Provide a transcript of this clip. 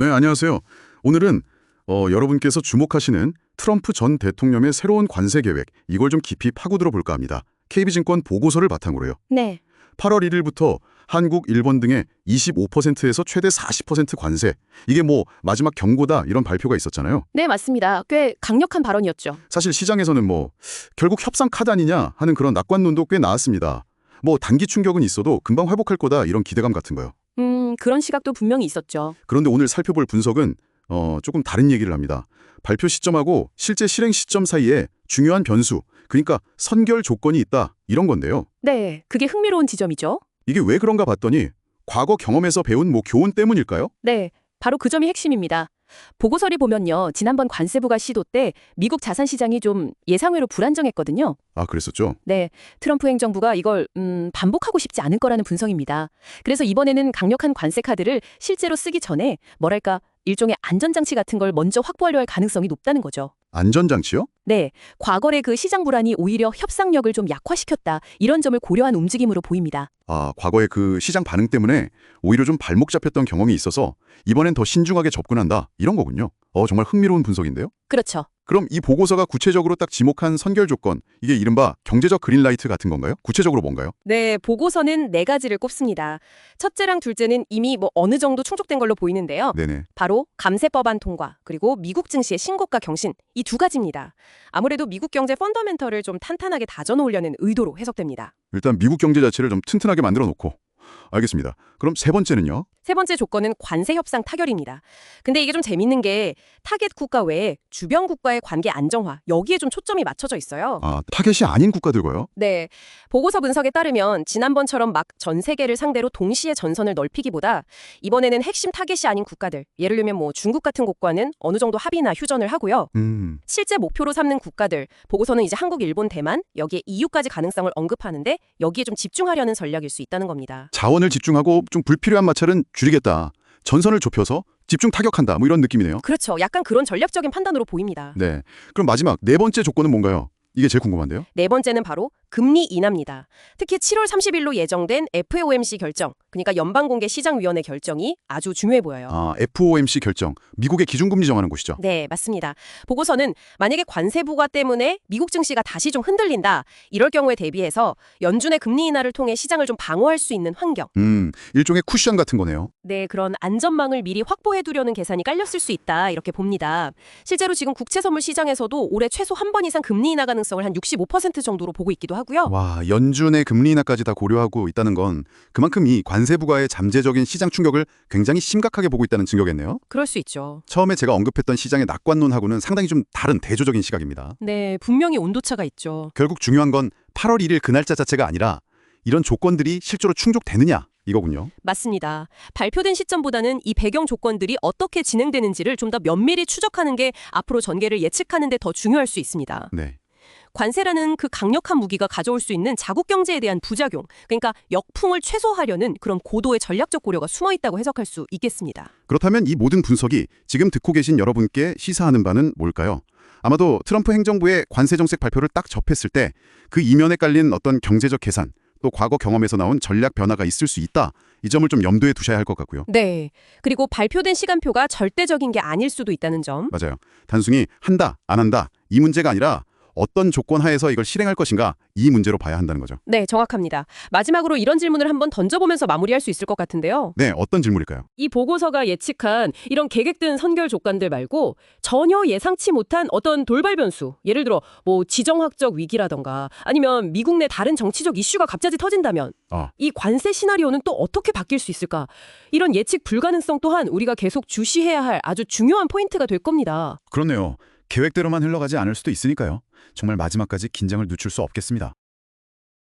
네, 안녕하세요. 오늘은 여러분께서 주목하시는 트럼프 전 대통령의 새로운 관세 계획, 이걸 좀 깊이 파고들어 볼까 합니다. KB증권 보고서를 바탕으로요. 네, 8월 1일부터 한국, 일본 등에 25%에서 최대 40% 관세. 이게 뭐 마지막 경고다 이런 발표가 있었잖아요. 네, 맞습니다. 꽤 강력한 발언이었죠. 사실 시장에서는 뭐 결국 협상 카드 아니냐 하는 그런 낙관론도 꽤 나왔습니다. 뭐 단기 충격은 있어도 금방 회복할 거다 이런 기대감 같은 거요. 그런 시각도 분명히 있었죠. 그런데 오늘 살펴볼 분석은 조금 다른 얘기를 합니다. 발표 시점하고 실제 실행 시점 사이에 중요한 변수, 그러니까 선결 조건이 있다 이런 건데요. 네, 그게 흥미로운 지점이죠. 이게 왜 그런가 봤더니 과거 경험에서 배운 뭐 교훈 때문일까요? 네, 바로 그 점이 핵심입니다. 보고서를 보면요, 지난번 관세부가 시도 때 미국 자산 시장이 좀 예상외로 불안정했거든요. 아, 그랬었죠. 네, 트럼프 행정부가 이걸 반복하고 싶지 않을 거라는 분석입니다. 그래서 이번에는 강력한 관세 카드를 실제로 쓰기 전에 뭐랄까 일종의 안전장치 같은 걸 먼저 확보하려 할 가능성이 높다는 거죠. 안전장치요? 네, 과거의 그 시장 불안이 오히려 협상력을 좀 약화시켰다. 이런 점을 고려한 움직임으로 보입니다. 아, 과거의 그 시장 반응 때문에 오히려 좀 발목 잡혔던 경험이 있어서 이번엔 더 신중하게 접근한다 이런 거군요. 정말 흥미로운 분석인데요. 그렇죠. 그럼 이 보고서가 구체적으로 딱 지목한 선결 조건, 이게 이른바 경제적 그린라이트 같은 건가요? 구체적으로 뭔가요? 네, 보고서는 네 가지를 꼽습니다. 첫째랑 둘째는 이미 뭐 어느 정도 충족된 걸로 보이는데요. 네네. 바로 감세법안 통과, 그리고 미국 증시의 신고가 경신, 이 두 가지입니다. 아무래도 미국 경제 펀더멘털을 좀 탄탄하게 다져놓으려는 의도로 해석됩니다. 일단 미국 경제 자체를 좀 튼튼하게 만들어 놓고. 알겠습니다. 그럼 세 번째는요? 세 번째 조건은 관세 협상 타결입니다. 근데 이게 좀 재밌는 게 타겟 국가 외에 주변 국가의 관계 안정화, 여기에 좀 초점이 맞춰져 있어요. 아, 타겟이 아닌 국가들과요? 네, 보고서 분석에 따르면 지난번처럼 막 전 세계를 상대로 동시에 전선을 넓히기보다 이번에는 핵심 타겟이 아닌 국가들, 예를 들면 뭐 중국 같은 곳과는 어느 정도 합의나 휴전을 하고요. 실제 목표로 삼는 국가들, 보고서는 이제 한국, 일본, 대만, 여기에 EU까지 가능성을 언급하는데 여기에 좀 집중하려는 전략일 수 있다는 겁니다. 자원을 집중하고 좀 불필요한 마찰은 줄이겠다. 전선을 좁혀서 집중 타격한다. 뭐 이런 느낌이네요. 그렇죠. 약간 그런 전략적인 판단으로 보입니다. 네. 그럼 마지막 네 번째 조건은 뭔가요? 이게 제일 궁금한데요. 네 번째는 바로 금리 인하입니다. 특히 7월 30일로 예정된 FOMC 결정, 그러니까 연방공개시장위원회 결정이 아주 중요해 보여요. 아, FOMC 결정. 미국의 기준금리 정하는 곳이죠. 네, 맞습니다. 보고서는 만약에 관세 부과 때문에 미국 증시가 다시 좀 흔들린다, 이럴 경우에 대비해서 연준의 금리 인하를 통해 시장을 좀 방어할 수 있는 환경. 일종의 쿠션 같은 거네요. 네, 그런 안전망을 미리 확보해두려는 계산이 깔렸을 수 있다, 이렇게 봅니다. 실제로 지금 국채선물 시장에서도 올해 최소 한 번 이상 금리 인하 가능성을 한 65% 정도로 보고 있기도 하고요. 와, 연준의 금리 인하까지 다 고려하고 있다는 건 그만큼 이 관세 부과의 잠재적인 시장 충격을 굉장히 심각하게 보고 있다는 증거겠네요. 그럴 수 있죠. 처음에 제가 언급했던 시장의 낙관론하고는 상당히 좀 다른 대조적인 시각입니다. 네, 분명히 온도차가 있죠. 결국 중요한 건 8월 1일 그 날짜 자체가 아니라 이런 조건들이 실제로 충족되느냐 이거군요. 맞습니다. 발표된 시점보다는 이 배경 조건들이 어떻게 진행되는지를 좀 더 면밀히 추적하는 게 앞으로 전개를 예측하는 데 더 중요할 수 있습니다. 네. 관세라는 그 강력한 무기가 가져올 수 있는 자국 경제에 대한 부작용, 그러니까 역풍을 최소화하려는 그런 고도의 전략적 고려가 숨어 있다고 해석할 수 있겠습니다. 그렇다면 이 모든 분석이 지금 듣고 계신 여러분께 시사하는 바는 뭘까요? 아마도 트럼프 행정부의 관세 정책 발표를 딱 접했을 때 그 이면에 깔린 어떤 경제적 계산, 또 과거 경험에서 나온 전략 변화가 있을 수 있다. 이 점을 좀 염두에 두셔야 할 것 같고요. 네. 그리고 발표된 시간표가 절대적인 게 아닐 수도 있다는 점. 맞아요. 단순히 한다, 안 한다 이 문제가 아니라 어떤 조건 하에서 이걸 실행할 것인가 이 문제로 봐야 한다는 거죠. 네, 정확합니다. 마지막으로 이런 질문을 한번 던져보면서 마무리할 수 있을 것 같은데요. 네, 어떤 질문일까요? 이 보고서가 예측한 이런 계획된 선결 조건들 말고 전혀 예상치 못한 어떤 돌발 변수, 예를 들어 뭐 지정학적 위기라던가 아니면 미국 내 다른 정치적 이슈가 갑자기 터진다면 이 관세 시나리오는 또 어떻게 바뀔 수 있을까? 이런 예측 불가능성 또한 우리가 계속 주시해야 할 아주 중요한 포인트가 될 겁니다. 그렇네요. 계획대로만 흘러가지 않을 수도 있으니까요. 정말 마지막까지 긴장을 늦출 수 없겠습니다.